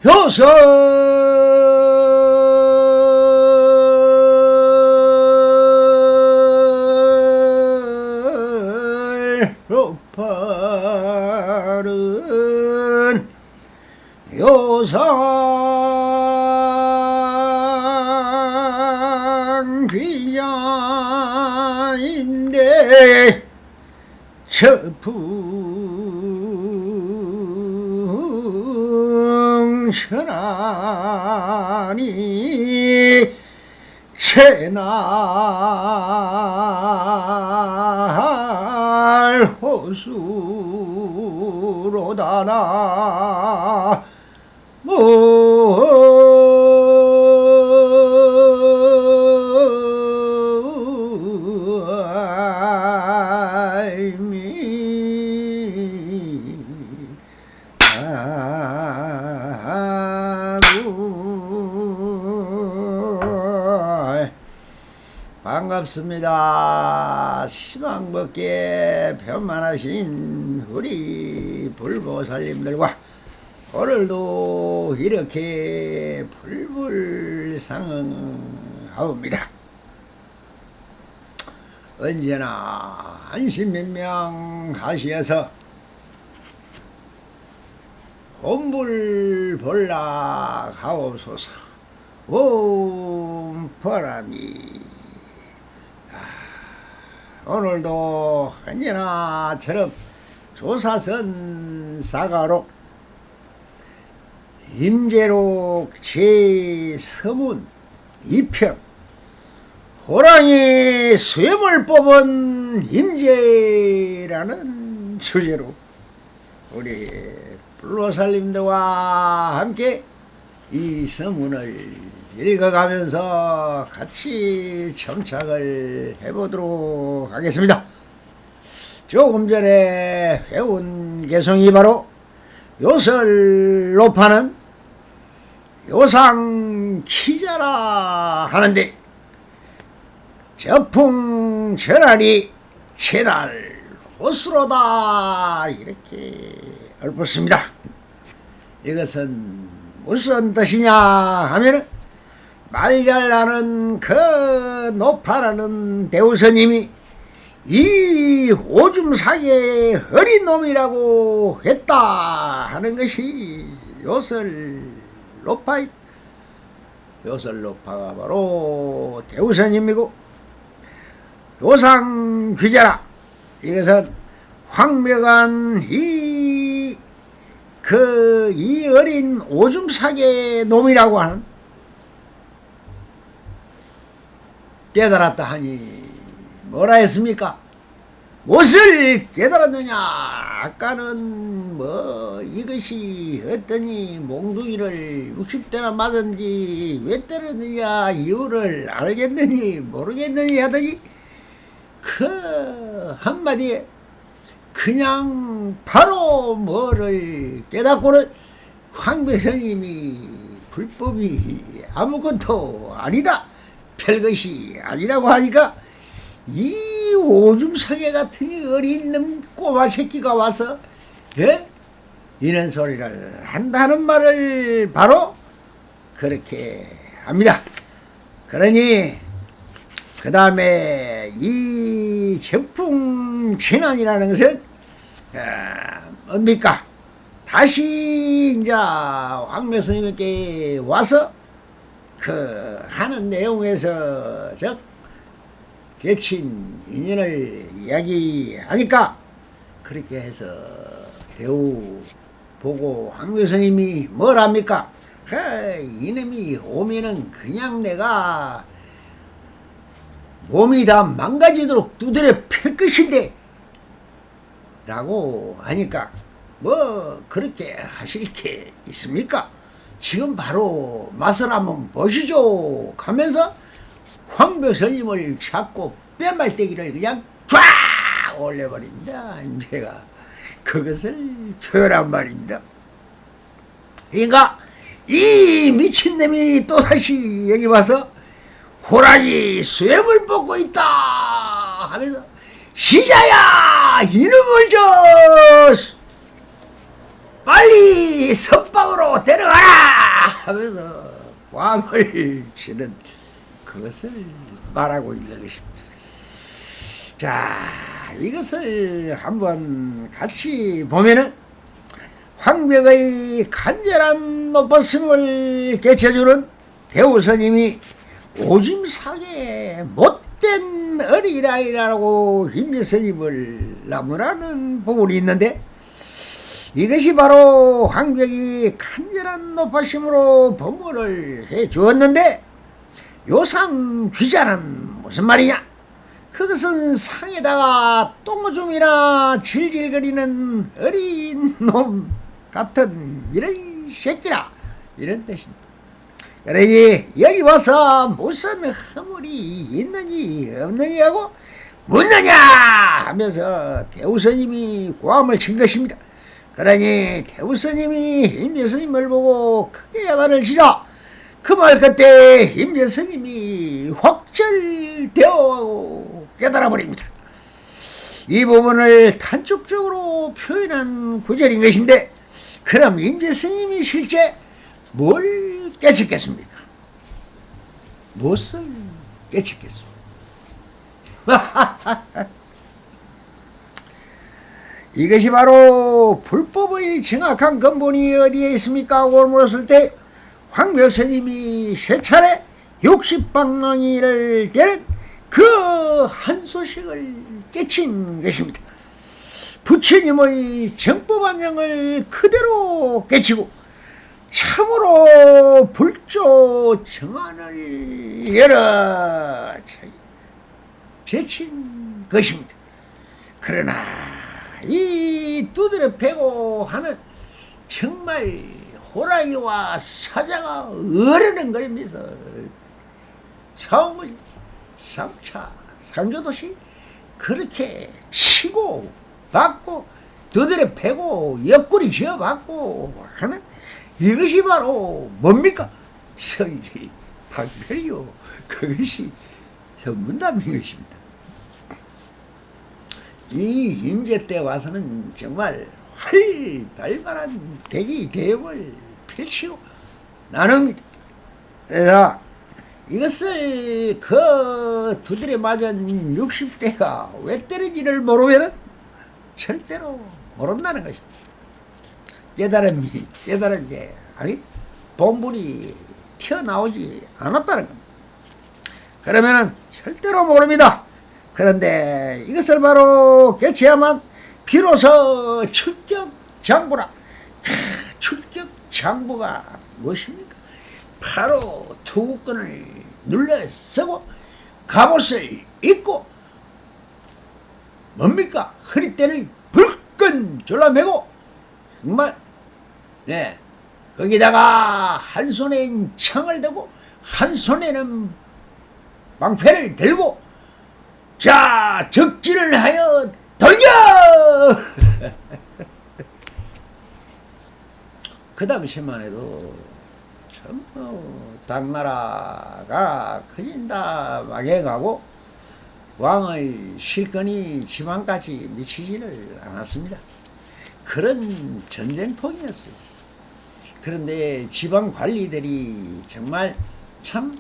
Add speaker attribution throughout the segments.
Speaker 1: 효설 높아른 요상 귀자인데 천하니 채날 호수로다나 반갑습니다. 시방벗게 편만하신 우리 불보살님들과 오늘도 이렇게 불불상응하옵니다. 언제나 안심면명하시어서 본불볼락하옵소서. 옴 바람이 오늘도 언제나처럼 조사선 사가록 임재록 제 서문 2편 호랑이 쇠물 뽑은 임재라는 주제로 우리 불보살님들과 함께 이 서문을 읽어가면서 같이 정착을 해보도록 하겠습니다. 조금 전에 배운 개성이 바로 요설로파는 요상키자라 하는데 저풍전하니 채날 호수로다 이렇게 읊었습니다. 이것은 무슨 뜻이냐 하면은 말잘나는 그 노파라는 대우스님이 이 오줌사의 어린 놈이라고 했다 하는 것이 요설로파. 요설로파가 바로 대우스님이고 요상귀자라 이것은 황명한 이 어린 오줌사의 놈이라고 하는 깨달았다 하니 뭐라 했습니까? 무엇을 깨달았느냐? 아까는 뭐 이것이 어떠니 몽둥이를 60대나 맞은지 왜 때렸느냐 이유를 알겠느니 모르겠느니 하더니 그 한마디에 그냥 바로 뭐를 깨닫고는 황배선님이 불법이 아무것도 아니다, 별것이 아니라고 하니까 이 오줌상해 같은 어린 놈 꼬마 새끼가 와서 이런 소리를 한다는 말을 바로 그렇게 합니다. 그러니 그 다음에 이 적풍진환이라는 것은 뭡니까? 다시 이제 황묘스님께 와서 그 하는 내용에서 즉 계친 인연을 이야기하니까 그렇게 해서 대우 보고 황묘스님이 뭘 합니까? 이놈이 오면은 그냥 내가 몸이 다 망가지도록 두드려 팰 것인데 라고 하니까 뭐 그렇게 하실 게 있습니까? 지금 바로 맛을 한번 보시죠 하면서 황묘스님을 잡고 뼈말대기를 그냥 쫙 올려버립니다. 제가 그것을 표현한 말입니다. 그러니까 이 미친놈이 또다시 여기 와서 호랑이 쇠물 뽑고 있다 하면서 시자야 이놈을 저 빨리 선방으로 데려가라 하면서 왕을 치는 그것을 말하고 있는 것입니다. 자, 이것을 한번 같이 보면은 황벽의 간절한 높아심을 깨쳐주는 대우스님이 오짐상에 못된 어린아이라고 임재스님을 나무라는 부분이 있는데, 이것이 바로 황벽이 간절한 높아심으로 법문을 해 주었는데, 요상 귀자는 무슨 말이냐? 그것은 상에다가 똥오줌이나 질질거리는 어린 놈 같은 이런 새끼라, 이런 뜻입니다. 그러니 여기 와서 무슨 허물이 있느니 없느니 하고 묻느냐 하면서 대우스님이 고함을 친 것입니다. 그러니 대우스님이 임재스님을 보고 크게 야단을 치자 그 말 그때 임재스님이 확절되어 깨달아버립니다. 이 부분을 단축적으로 표현한 구절인 것인데, 그럼 임재스님이 실제 뭘 깨쳤겠습니까? 무엇을 깨쳤겠습니까? 이것이 바로 불법의 정확한 근본이 어디에 있습니까? 하고 물었을 때 황벽스님이 세 차례 60방망이를 때는 그 한 소식을 깨친 것입니다. 부처님의 정법안정을 그대로 깨치고 참으로 불조 정안을 여러 제친 것입니다. 그러나 이 두드려 패고 하는 정말 호랑이와 사자가 어르렁거리면서 사무실 3차 상조도시 그렇게 치고 받고 두드려 패고 옆구리 쥐어받고 하는 이것이 바로 뭡니까? 성기 방편이요. 그것이 전문담인 것입니다. 이 임재 때 와서는 정말 활발한 대기 대용을 펼치고 나눕니다. 그래서 이것을 그 두드려 맞은 60대가 왜 때리지를 모르면은 절대로 모른다는 것입니다. 깨달은 게 아니 본분이 튀어나오지 않았다는 겁니다. 그러면은 절대로 모릅니다. 그런데 이것을 바로 깨쳐야만 비로소 출격장부라. 출격장부가 무엇입니까? 바로 투구권을 눌러서고 갑옷을 입고 뭡니까? 허리띠를 불끈 졸라매고 정말 거기다가 한 손엔 창을 들고 한 손에는 방패를 들고 자 적진을 하여 돌려! 그 당시만 해도 참 당나라가 커진다 망해가고 왕의 실권이 지방까지 미치지를 않았습니다. 그런 전쟁통이었어요. 그런데 지방 관리들이 정말 참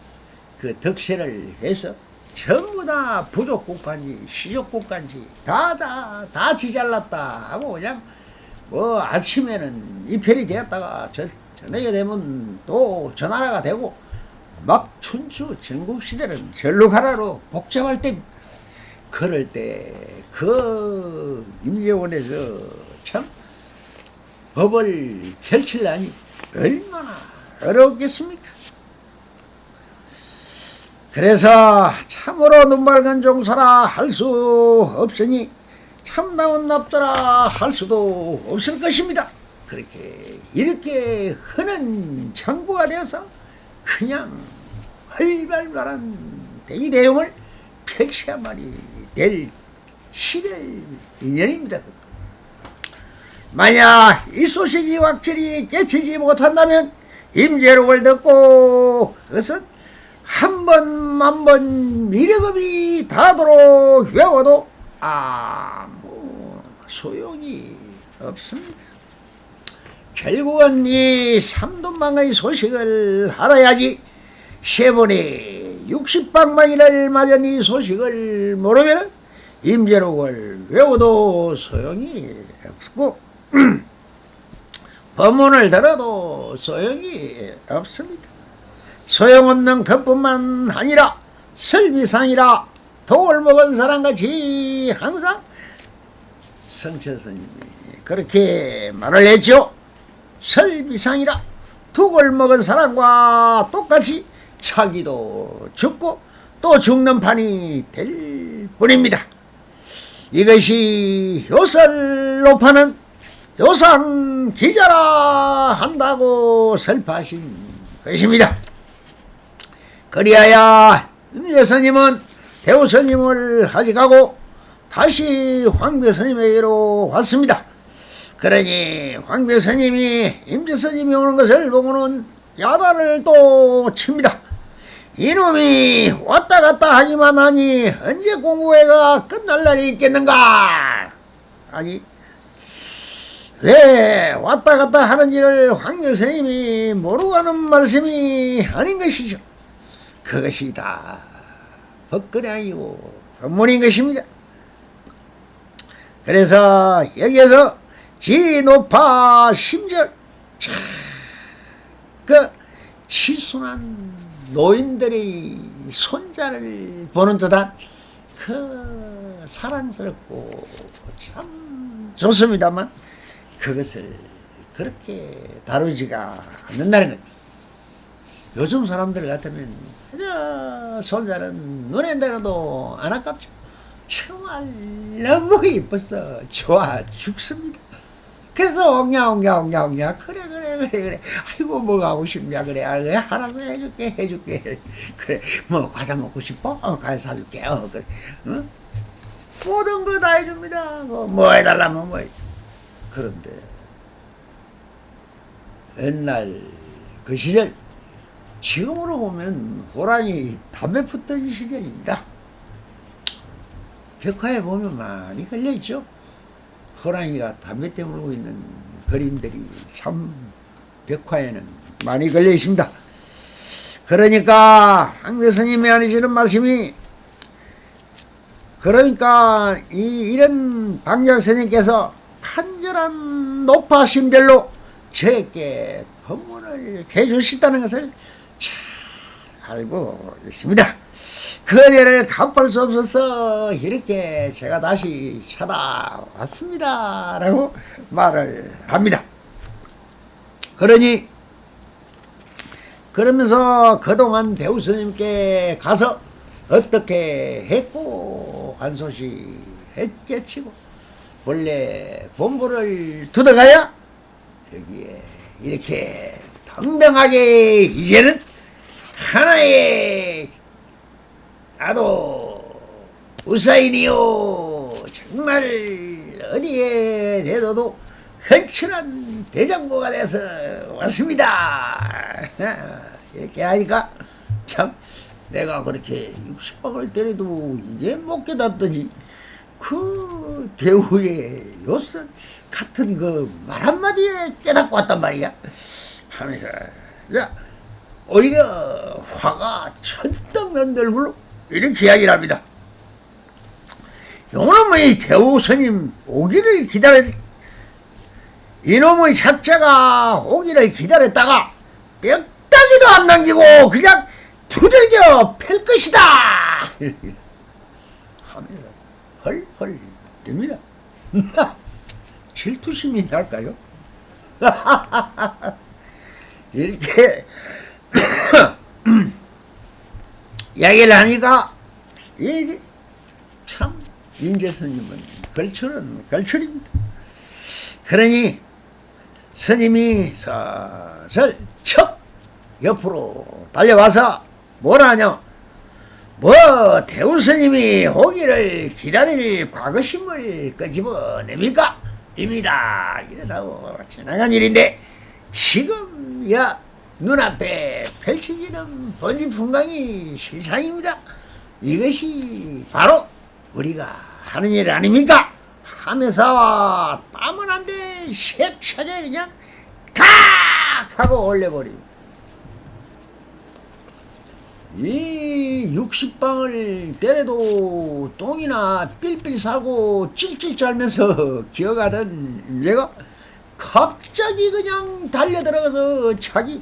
Speaker 1: 그 덕세를 해서 전부 다 부족국간지 시족국간지 다 지잘났다 하고 그냥 뭐 아침에는 이편이 되었다가 저녁에 되면 또 전하라가 되고 막 춘추 전국시대는 전루가라로 복잡할 때 그럴 때 그 임재원에서 참 법을 펼치려니 얼마나 어렵겠습니까? 그래서 참으로 눈맑은 종사라 할 수 없으니 참나온 납자라 할 수도 없을 것입니다. 이렇게 흔한 장부가 되어서 그냥 활발한 대의대용을 펼쳐야만이 될 시대 인연입니다. 만약 이 소식이 확실히 깨치지 못한다면 임재록을 듣고 그것은 한 번 만 번 미력업이 닿도록 외워도 아무 소용이 없습니다. 결국은 이 삼돈방의 소식을 알아야지. 세 번에 60방망이를 맞은 이 소식을 모르면 임재록을 외워도 소용이 없고 법문을 들어도 소용이 없습니다. 소용없는 것뿐만 아니라 설비상이라 독을 먹은 사람같이 항상 성철스님이 그렇게 말을 했죠. 설비상이라 독을 먹은 사람과 똑같이 자기도 죽고 또 죽는 판이 될 뿐입니다. 이것이 요설로파는 요상기자라 한다고 설파하신 것입니다. 그리하여 임재스님은 대우스님을 가져가고 다시 황벽스님에게로 왔습니다. 그러니 황벽스님이 임재스님이 오는 것을 보고는 야단을 또 칩니다. 이놈이 왔다 갔다 하기만 하니 언제 공부회가 끝날 날이 있겠는가? 아니 왜 왔다 갔다 하는지를 황경스님이 모르고 하는 말씀이 아닌 것이죠. 그것이 다 법거량이고 법문인 것입니다. 그래서 여기에서 지높아 심절 그 치순한 노인들의 손자를 보는 듯한 그 사랑스럽고 참 좋습니다만 그것을 그렇게 다루지가 않는다는 것. 요즘 사람들 같으면 그저 손자는 눈에 들어도 안 아깝죠. 정말 너무 이뻐서 좋아 죽습니다. 그래서 옹냐 그래 아이고 뭐 하고 싶냐 그래 하나도 해줄게 그래 뭐 과자 먹고 싶어 과자 사줄게 그래 응? 모든 거 다 해줍니다. 뭐 해달라면 뭐. 그런데 옛날 그 시절 지금으로 보면 호랑이 담배 폈던 시절입니다. 벽화에 보면 많이 걸려있죠. 호랑이가 담배 때물고 있는 그림들이 참 벽화에는 많이 걸려 있습니다. 그러니까 황교스님이 하시는 말씀이 그러니까 이런 방장스님께서 간절한 높아심별로 저에게 법문을 해주셨다는 것을 잘 알고 있습니다. 그 은혜를 갚을 수 없어서 이렇게 제가 다시 찾아왔습니다 라고 말을 합니다. 그러면서 그동안 대우스님께 가서 어떻게 했고 한 소식 했겠지고 본래 본부를 두어가야 여기에 이렇게 당당하게 이제는 하나의 나도 우사인이요 정말 어디에 내둬도 흔칠한 대장고가 돼서 왔습니다. 이렇게 하니까 참 내가 그렇게 60박을 때려도 이게 못 깨닫더니 그 대우의 요술 같은 그 말 한마디에 깨닫고 왔단 말이야 하면서 오히려 화가 천떡 난들불로 이렇게 이야기를 합니다. 이놈의 대우스님 오기를 이놈의 작자가 오기를 기다렸다가 뼈다귀도 안 남기고 그냥 두들겨 팰 것이다 하면서 헐헐 됩니다. 질투심이 날까요? 이렇게 이야기를 하니까 참 임재스님은 걸출은 걸출입니다. 그러니 스님이 슬슬 척 옆으로 달려와서 뭐라 하냐 뭐 대우스님이 오기를 기다릴 과거심을 끄집어냅니까? 입니다. 이러다고 지나간 일인데 지금 눈앞에 펼쳐지는 번지풍광이 실상입니다. 이것이 바로 우리가 하는 일 아닙니까? 하면서 땀은 안돼 색차게 그냥 하고 올려버리고, 이 60방을 때려도 똥이나 삘삘 싸고 찔찔 짤면서 기어가던 얘가 갑자기 그냥 달려들어가서 자기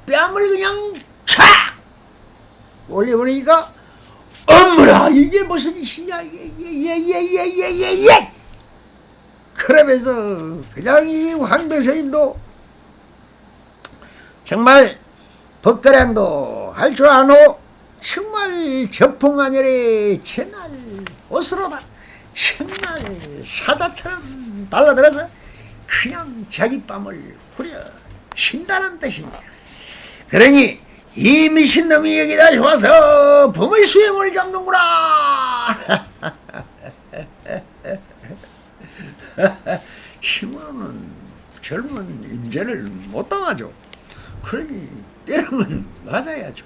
Speaker 1: 뺨을 그냥 촥 올려보니까, 어머나 이게 무슨 짓이야, 예예예예예예. 그러면서 그냥 이 황백서님도 정말 벗가량도 할 줄 아노, 정말 저풍하늘의 채날 옷으로다 정말 사자처럼 달라들어서 그냥 자기 뺨을 후려 친다는 뜻입니다. 그러니 이 미친놈이 여기다 와서 범의 수염을 잡는구나. 힘으로는 젊은 임재를 못 당하죠. 그러니 때리면 맞아야죠.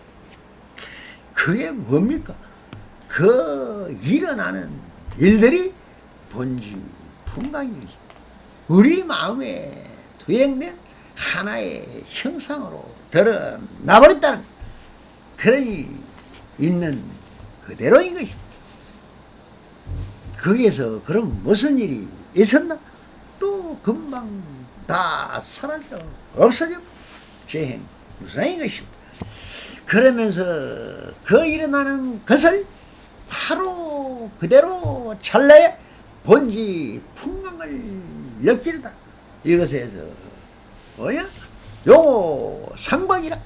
Speaker 1: 그게 뭡니까? 그 일어나는 일들이 본지 풍광이지, 우리 마음에 투영된 하나의 형상으로 드러나버렸다는, 그러니 있는 그대로인 것이. 거기에서 그럼 무슨 일이 있었나? 또 금방 다 사라져 없어져 재행 무상인 것입니다. 그러면서 그 일어나는 것을 바로 그대로 찰나에 본지 풍광을 느끼다. 이것에서 뭐야? 용호 상방이라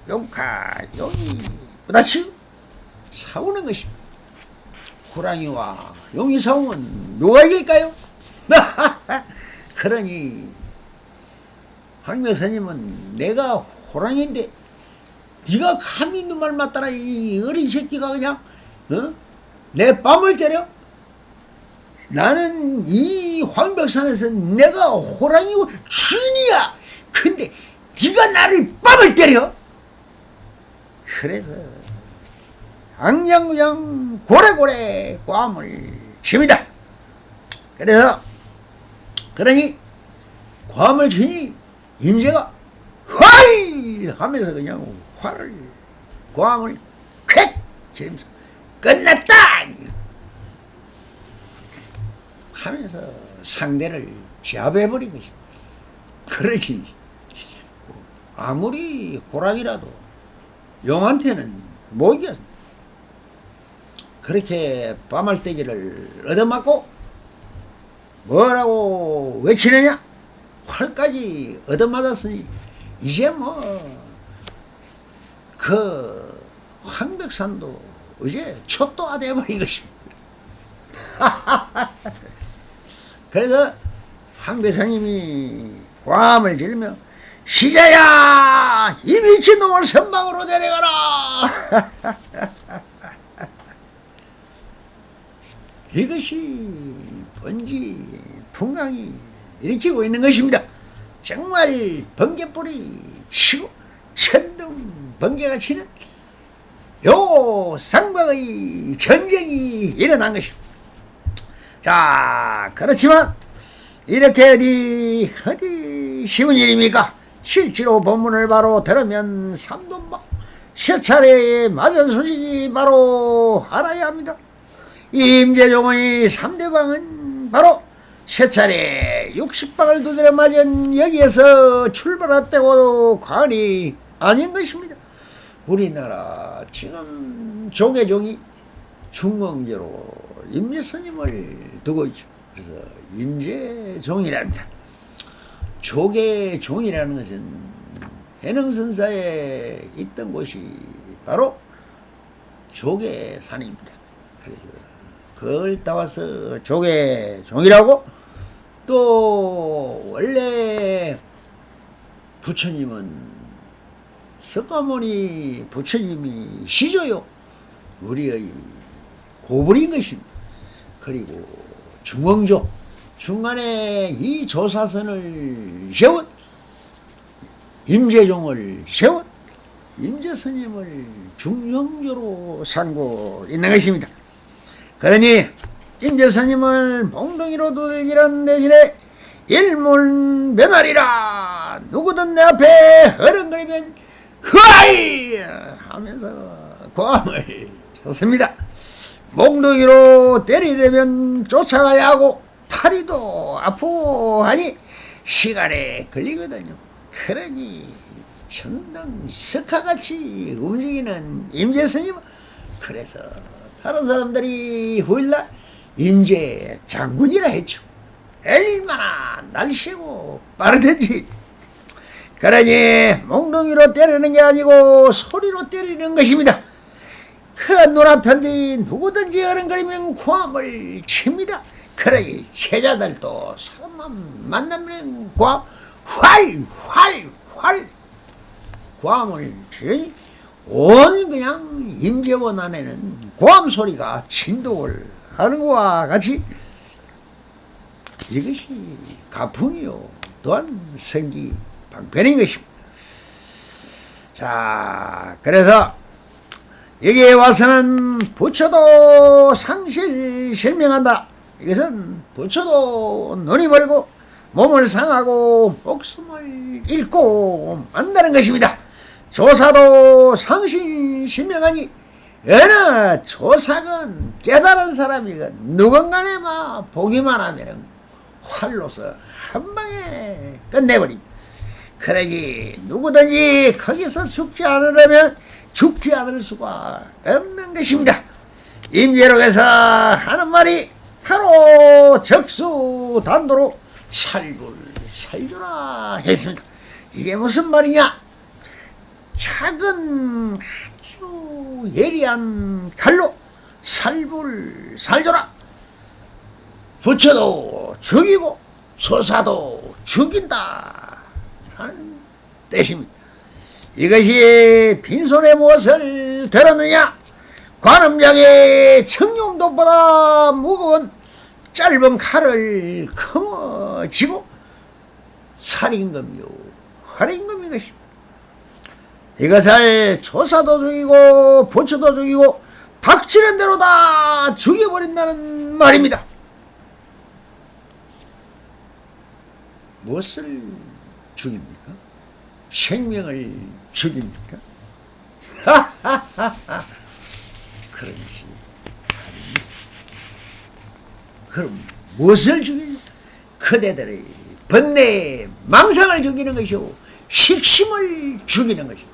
Speaker 1: 용카 용이 부딪히고 싸우는 것입니다. 호랑이와 용이 싸우면 누가 이길까요? 그러니 황명스님은 내가 호랑이인데 네가 감히 있는 말 맞다라, 이 어린 새끼가 그냥 내 뺨을 때려? 나는 이 황백산에서 내가 호랑이고 주인이야. 근데 네가 나를 뺨을 때려? 그래서 ang양구양 고래고래 괌을 칩니다. 그러니 괌을 치니 임재가 활 하면서 그냥 활을 괌을 쾌 치면서 끝났다 하면서 상대를 제압해버린 것입니다. 그러지 아무리 호랑이라도 용한테는 못 이겼습니다. 그렇게 빠말떼기를 얻어맞고 뭐라고 외치느냐? 활까지 얻어맞았으니 이제 뭐 그 황백산도 이제 촛도가 되어버린 것입니다. 그래서 황백사님이 괌을 지르며 시자야 이 미친놈을 선방으로 데려가라. 이것이 번지 풍광이 일으키고 있는 것입니다. 정말 번개불이 치고 천둥 번개가 치는 요 상방의 전쟁이 일어난 것입니다. 자, 그렇지만 이렇게 어디 쉬운 일입니까? 실제로 본문을 바로 들으면 삼돈방 세 차례에 맞은 소식이 바로 알아야 합니다. 임재종의 3대방은 바로 세 차례 60방을 두드려 맞은 여기에서 출발했다고도 과언이 아닌 것입니다. 우리나라 지금 조계종이 중흥제로 임재스님을 두고 있죠. 그래서 임재종이랍니다. 조계종이라는 것은 해능선사에 있던 곳이 바로 조계산입니다. 그래서 그걸 따와서 조계종이라고, 또 원래 부처님은 석가모니 부처님이 시조요 우리의 고불인 것입니다. 그리고 중흥조 중간에 이 조사선을 세운 임재종을 세운 임재스님을 중흥조로 삼고 있는 것입니다. 그러니 임재스님을 몽둥이로 두들기는 대신에 일문면하리라. 누구든 내 앞에 어른거리면 흐아이 하면서 고함을 쳤습니다. 몽둥이로 때리려면 쫓아가야 하고 다리도 아프고 하니 시간에 걸리거든요. 그러니 천둥석화같이 움직이는 임재스님, 그래서 다른 사람들이 후일날 임재 장군이라 했죠. 얼마나 날씨고 빠르든지. 그러니 몽둥이로 때리는 게 아니고 소리로 때리는 것입니다. 그 눈앞편디 누구든지 어른거리면 고함을 칩니다. 그러니 제자들도 사람만 만나면 고함 활 고함을 치니 온 그냥 임재원 안에는 고함 소리가 진동을 하는 것과 같이 이것이 가풍이요 또한 성기 방편인 것입니다. 자, 그래서 여기에 와서는 부처도 상실 실명한다. 이것은 부처도 눈이 멀고 몸을 상하고 목숨을 잃고 만다는 것입니다. 조사도 상신 실명하니 어느 조사건 깨달은 사람이건 누군가에 보기만 하면 활로서 한 방에 끝내버립니다. 그러니 누구든지 거기서 죽지 않으려면 죽지 않을 수가 없는 것입니다. 임재록에서 하는 말이 바로 적수단도로 살주라 했습니다. 이게 무슨 말이냐? 작은 아주 예리한 칼로 살주라. 부처도 죽이고 조사도 죽인다 하는 뜻입니다. 이것이 빈손에 무엇을 들었느냐? 관음장의 청룡도보다 무거운 짧은 칼을 거머쥐고 살인검이요 활인검인 것입니다. 이것을 조사도 죽이고 부처도 죽이고 닥치는 대로 다 죽여버린다는 말입니다. 무엇을 죽입니까? 생명을 죽입니까? 그런지 아닙니다. 그럼 무엇을 죽입니까? 그대들의 번뇌 망상을 죽이는 것이고 식심을 죽이는 것이고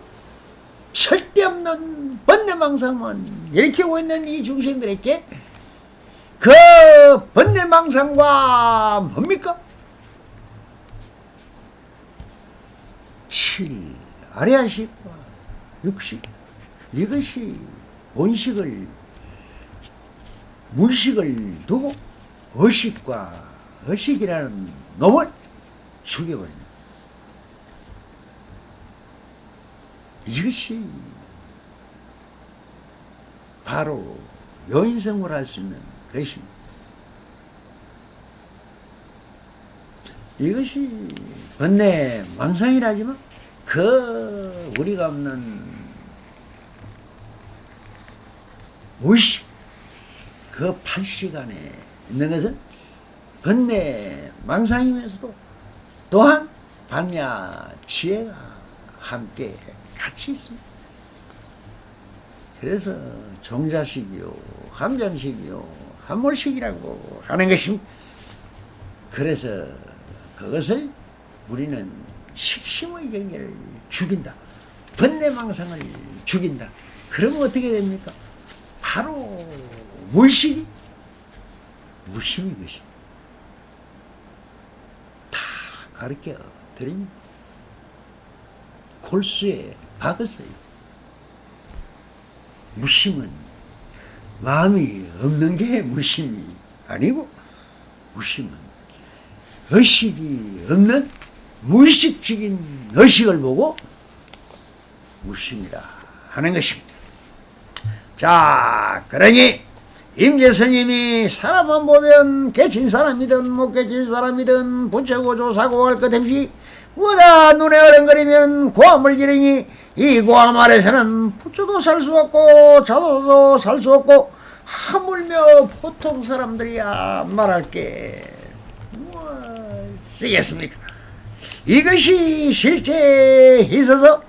Speaker 1: 쓸데없는 번뇌 망상만 일으키고 있는 이 중생들에게 그 번뇌 망상과 뭡니까? 7. 아래한식과 육식, 이것이 본식을 무식을 두고 의식과 의식이라는 놈을 죽여버립니다. 이것이 바로 요인성을 할 수 있는 것입니다. 이것이 번뇌 망상이라지만 그 우리가 없는 무의식 그 8시간에 있는 것은 번뇌 망상이면서도 또한 방야 지혜가 함께 같이 있습니다. 그래서 종자식이요 함정식이요 함몰식이라고 하는 것입니다. 그래서 그것을 우리는 식심의 경계를 죽인다. 번뇌망상을 죽인다. 그러면 어떻게 됩니까? 바로 무의식이 무심이 것입니다. 다 가르쳐 드립니다. 골수에 박았어요. 무심은 마음이 없는 게 무심이 아니고 무심은 의식이 없는 무의식적인 의식을 보고 무심이라 하는 것입니다. 자, 그러니 임재스님이 사람만 보면 개친 사람이든 못 개친 사람이든 부처고 조사고 할 것 없이 뭐다 눈에 어른거리면 고함을 지르니 이 고함 아래서는 부처도 살 수 없고 자도도 살 수 없고 하물며 보통 사람들이야 말할 게 쓰겠습니까? 이것이 실제 있어서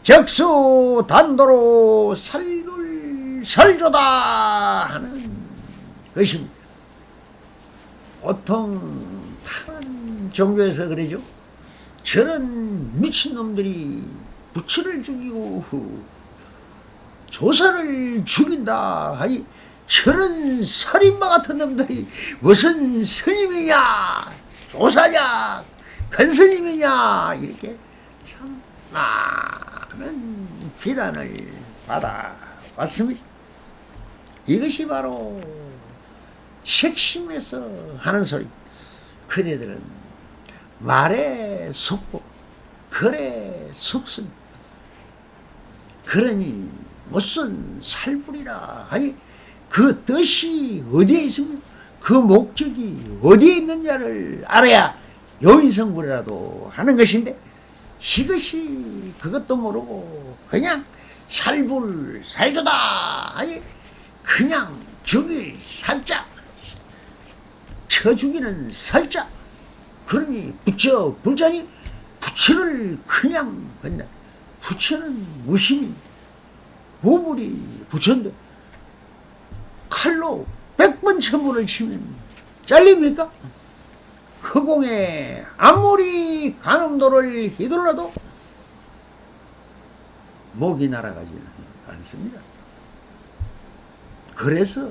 Speaker 1: 적수단도로 살불설조다 하는 것입니다. 보통 다른 종교에서 그러죠. 저런 미친놈들이 부처를 죽이고 조사를 죽인다 하니 저런 살인마 같은 놈들이 무슨 스님이냐 조사냐 큰스님이냐 이렇게 참 많은 비난을 받아왔습니다. 이것이 바로 색심에서 하는 소리. 그대들은 말에 속고 글에 속습니다. 그러니 무슨 살불이라 하니 그 뜻이 어디에 있습니까? 그 목적이 어디에 있느냐를 알아야 요인성불이라도 하는 것인데 이것이 그것도 모르고 그냥 살불살조다 아니 그냥 죽일 살자 쳐 죽이는 살자 그러니 부처 불자니 부처를 그냥 한다. 부처는 무심히 보물이 부처인데 칼로 100번 천부를 치면 잘립니까? 허공에 아무리 간음도를 휘둘러도 목이 날아가지는 않습니다. 그래서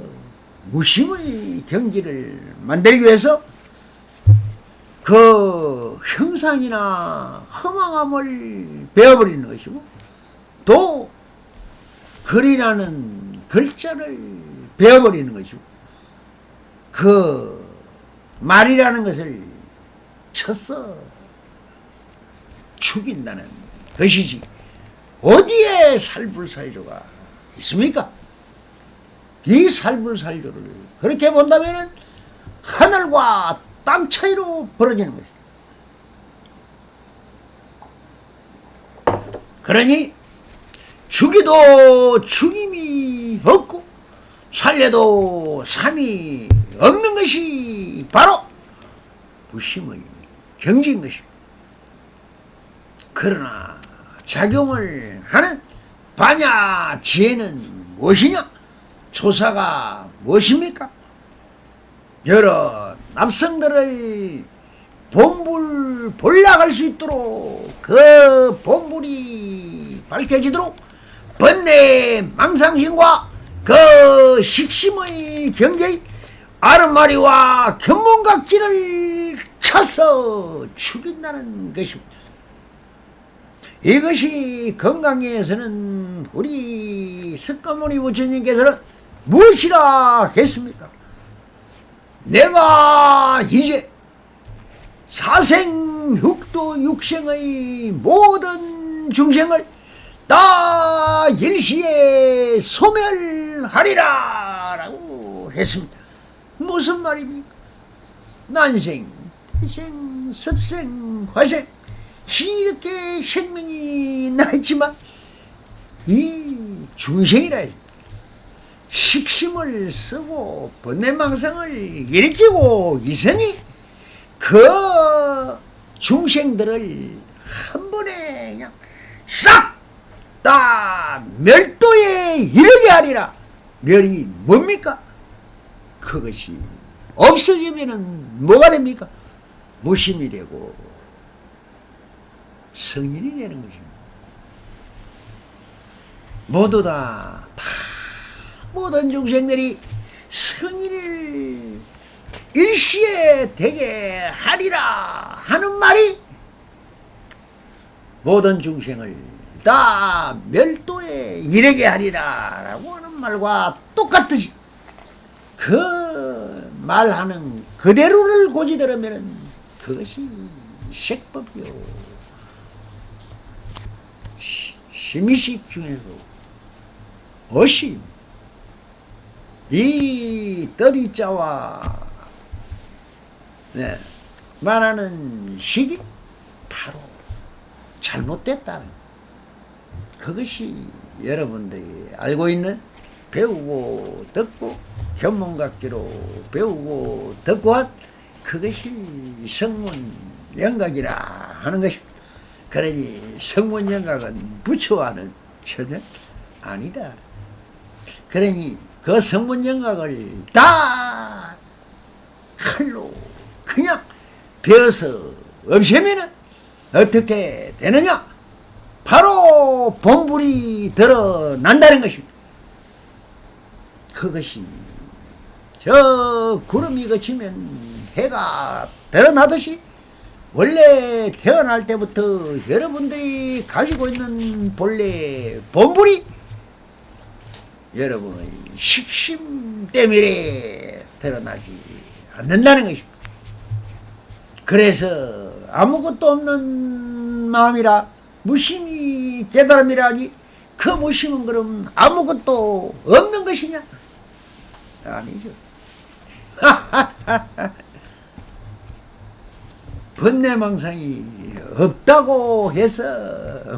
Speaker 1: 무심의 경기를 만들기 위해서 그 형상이나 허망함을 베어버리는 것이고 또 글이라는 글자를 베어버리는 것이고 그 말이라는 것을 쳐서 죽인다는 것이지 어디에 살불살조가 있습니까? 이 살불살조를 그렇게 본다면 하늘과 땅 차이로 벌어지는 것이죠. 그러니 죽이도 죽임이 없고 살려도 삶이 없는 것이 바로 무심의 경지인 것입니다. 그러나 작용을 하는 반야 지혜는 무엇이냐? 조사가 무엇입니까? 여러 납성들을 본불 수 있도록 그 본불이 밝혀지도록 번뇌 망상심과 그 식심의 경계의 아름마리와 견문각지를 쳐서 죽인다는 것입니다. 이것이 건강에서는 우리 석가모니 부처님께서는 무엇이라 했습니까? 내가 이제 사생육도 육생의 모든 중생을 다 일시에 소멸하리라 라고 했습니다. 무슨 말입니까? 난생, 태생, 습생, 화생 이렇게 생명이 나있지만 이 중생이라 해서 식심을 쓰고 번뇌망상을 일으키고 있으니 그 중생들을 한 번에 그냥 싹 다 멸도에 이르게 하리라. 멸이 뭡니까? 그것이 없어지면은 뭐가 됩니까? 무심이 되고 성인이 되는 것입니다. 모두 다 모든 중생들이 성인을 일시에 되게 하리라 하는 말이 모든 중생을 다 멸도에 이르게 하리라 라고 하는 말과 똑같듯이 그 말하는 그대로를 고지 들으면 그것이 색법이요. 심의식 중에서 어심 이 떠디자와 말하는 식이 바로 잘못됐다는 그것이 여러분들이 알고 있는 배우고 듣고 견문각지로 배우고 듣고 한 그것이 성문영각이라 하는 것입니다. 그러니 성문영각은 부처와는 전혀 아니다. 그러니 그 성문영각을 다 칼로 그냥 베어서 없애면은 어떻게 되느냐? 바로 본불이 드러난다는 것입니다. 그것이 저 구름이 그치면 해가 드러나듯이 원래 태어날 때부터 여러분들이 가지고 있는 본래 본불이 여러분의 식심 때문에 드러나지 않는다는 것입니다. 그래서 아무것도 없는 마음이라 무심히 깨달음이라니, 그 무심은 그럼 아무것도 없는 것이냐? 아니죠. 번뇌망상이 없다고 해서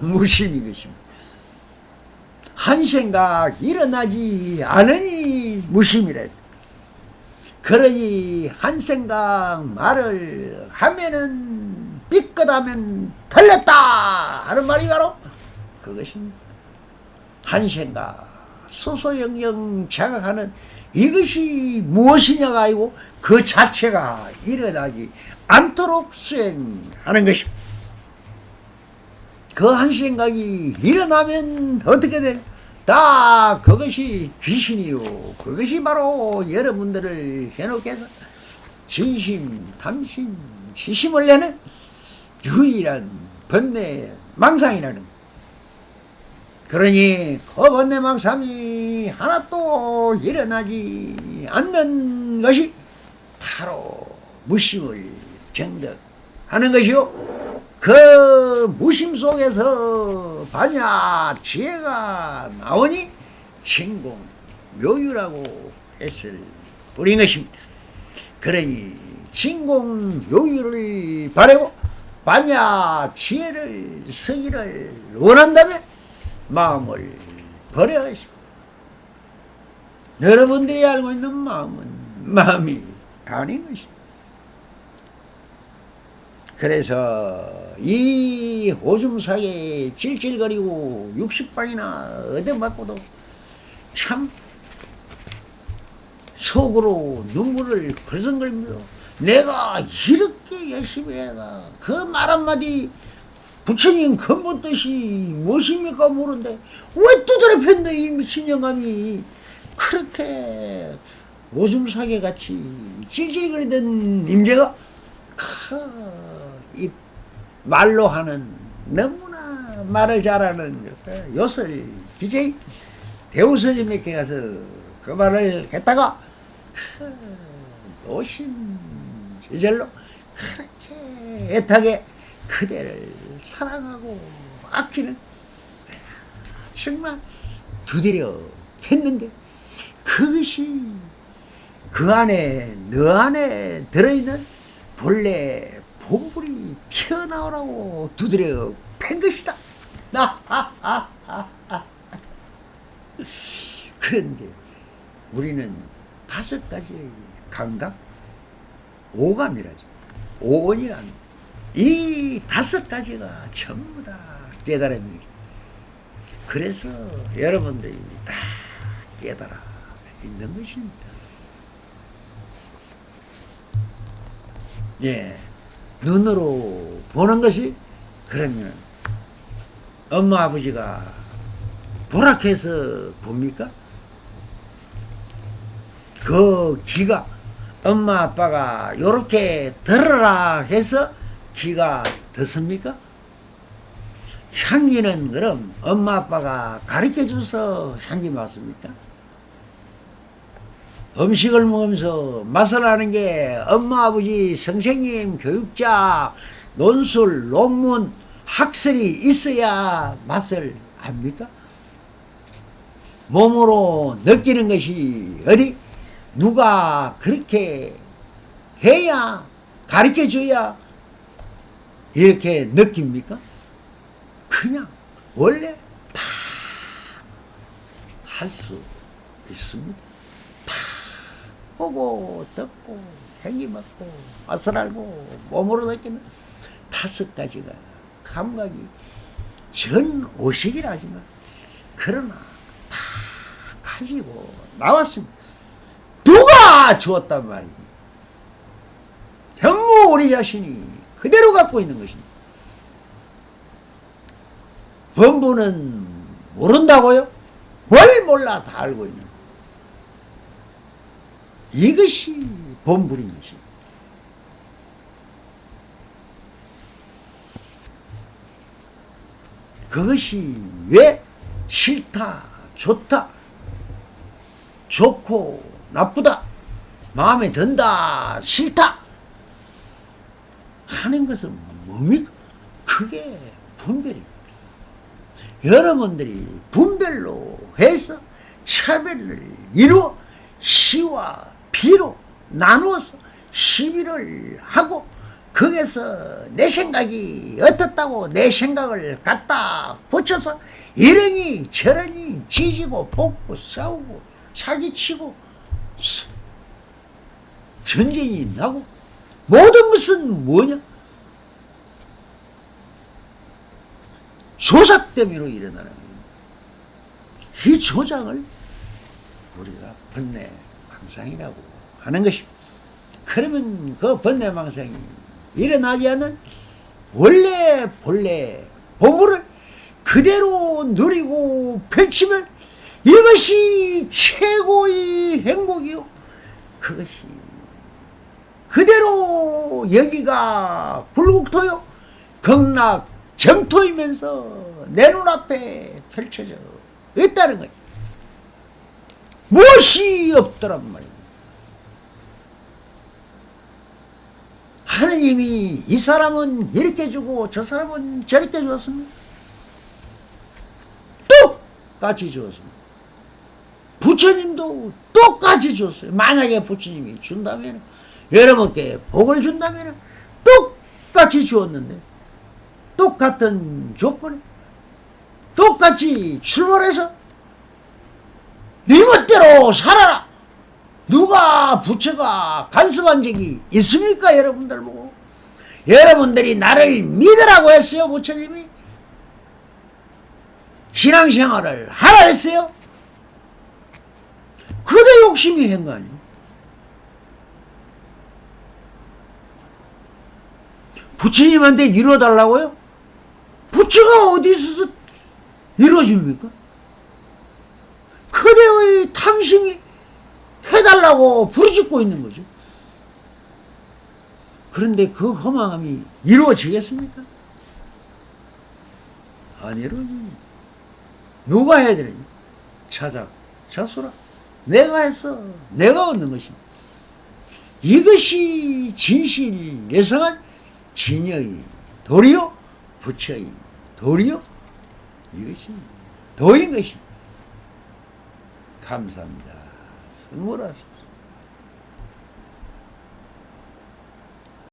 Speaker 1: 무심이 것입니다. 한 생각 일어나지 않으니 무심이래. 그러니 한 생각 말을 하면은 삐끗하면 틀렸다 하는 말이 바로 그것입니다. 한 생각 소소영영 자각하는 이것이 무엇이냐가 아니고 그 자체가 일어나지 않도록 수행하는 것입니다. 그 한 생각이 일어나면 어떻게 돼? 다 그것이 귀신이요, 그것이 바로 여러분들을 해놓게 해서 진심, 탐심, 지심을 내는 유일한 번뇌망상이라는 것. 그러니 그 번뇌망상이 하나도 일어나지 않는 것이 바로 무심을 정득하는 것이요, 그 무심 속에서 반야 지혜가 나오니 진공 묘유라고 했을 뿐인 것입니다. 그러니 진공 묘유를 바라고 반야 지혜를 서기를 원한다면 마음을 버려야 하십니다. 여러분들이 알고 있는 마음은 마음이 아닌 것입니다. 그래서 이 오줌사에 찔찔거리고 60방이나 얻어맞고도 참 속으로 눈물을 글썽거리면서 내가 이렇게 열심히 해가 그 말 한마디 부처님 근본 뜻이 무엇입니까 모르는데 왜 두드려 팼네 이 미친 영감이. 그렇게 오줌사개 같이 찔찔거리던 임재가 이 말로 하는 너무나 말을 잘하는 요설 DJ 대우스님에게 가서 그 말을 했다가 오심 제절로 그렇게 애타게 그대를 사랑하고 아끼는 정말 두드려 팼는데 그것이 그 안에 너 안에 들어있는 본래 본불이 튀어나오라고 두드려 팬 것이다. 그런데 우리는 5가지의 감각, 오감이라죠. 오온이라는 이 5가지가 전부 다 깨달음이에요. 그래서 여러분들이 다 깨달아 있는 것입니다. 예, 눈으로 보는 것이 그러면 엄마 아버지가 보라해서 봅니까? 그 귀가 엄마 아빠가 요렇게 들어라 해서 귀가 듣습니까? 향기는 그럼 엄마 아빠가 가르쳐 줘서 향기 맞습니까? 음식을 먹으면서 맛을 아는 게 엄마 아버지 선생님 교육자 논술 논문 학설이 있어야 맛을 압니까? 몸으로 느끼는 것이 어디 누가 그렇게 해야 가르쳐 줘야 이렇게 느낍니까? 그냥 원래 다 할 수 있습니다. 다 보고 듣고 행기맞고 맛을 알고 몸으로 느끼는 5가지가 감각이 전 오식이라 하지만 그러나 다 가지고 나왔습니다. 누가 주었단 말입니다. 전부 우리 자신이 그대로 갖고 있는 것입니다. 범부는 모른다고요? 뭘 몰라 다 알고 있는 이것이 범부인 것입니다. 그것이 왜 싫다, 좋다, 좋고 나쁘다, 마음에 든다, 싫다 하는 것은 뭡니까? 그게 분별입니다. 여러분들이 분별로 해서 차별을 이루어 시와 비로 나누어서 시비를 하고 거기서 내 생각이 어떻다고 내 생각을 갖다 붙여서 이러니 저러니 지지고 볶고 싸우고 사기치고 전쟁이 나고 모든 것은 뭐냐? 조작 때문에 일어나는 거예요. 이 조작을 우리가 번뇌망상이라고 하는 것입니다. 그러면 그 번뇌망상이 일어나지 않는 원래 본래 보물을 그대로 누리고 펼치면 이것이 최고의 행복이요. 그것이 그대로 여기가 불국토요 극락 정토이면서 내 눈앞에 펼쳐져 있다는 거예요. 무엇이 없더란 말이에요. 하느님이 이 사람은 이렇게 주고 저 사람은 저렇게 주었습니다. 똑같이 주었습니다. 부처님도 똑같이 줬어요. 만약에 부처님이 준다면 여러분께 복을 준다면 똑같이 주었는데 똑같은 조건에 똑같이 출발해서 네 멋대로 살아라. 누가 부처가 간섭한 적이 있습니까? 여러분들 보고 여러분들이 나를 믿으라고 했어요. 부처님이 신앙생활을 하라 했어요. 그대 욕심이 한 거 아니에요. 부처님한테 이루어달라고요? 부처가 어디 있어서 이루어줍니까? 그대의 탐심이 해달라고 부르짖고 있는 거죠. 그런데 그 허망함이 이루어지겠습니까? 안 이루어집니다. 누가 해야 되느냐? 자수라. 내가 했어. 내가 얻는 것입니다. 이것이 진실 예성한 진여의 도리요 부처의 도리요 이것이 도인 것입니다. 감사합니다. 선물하십시오.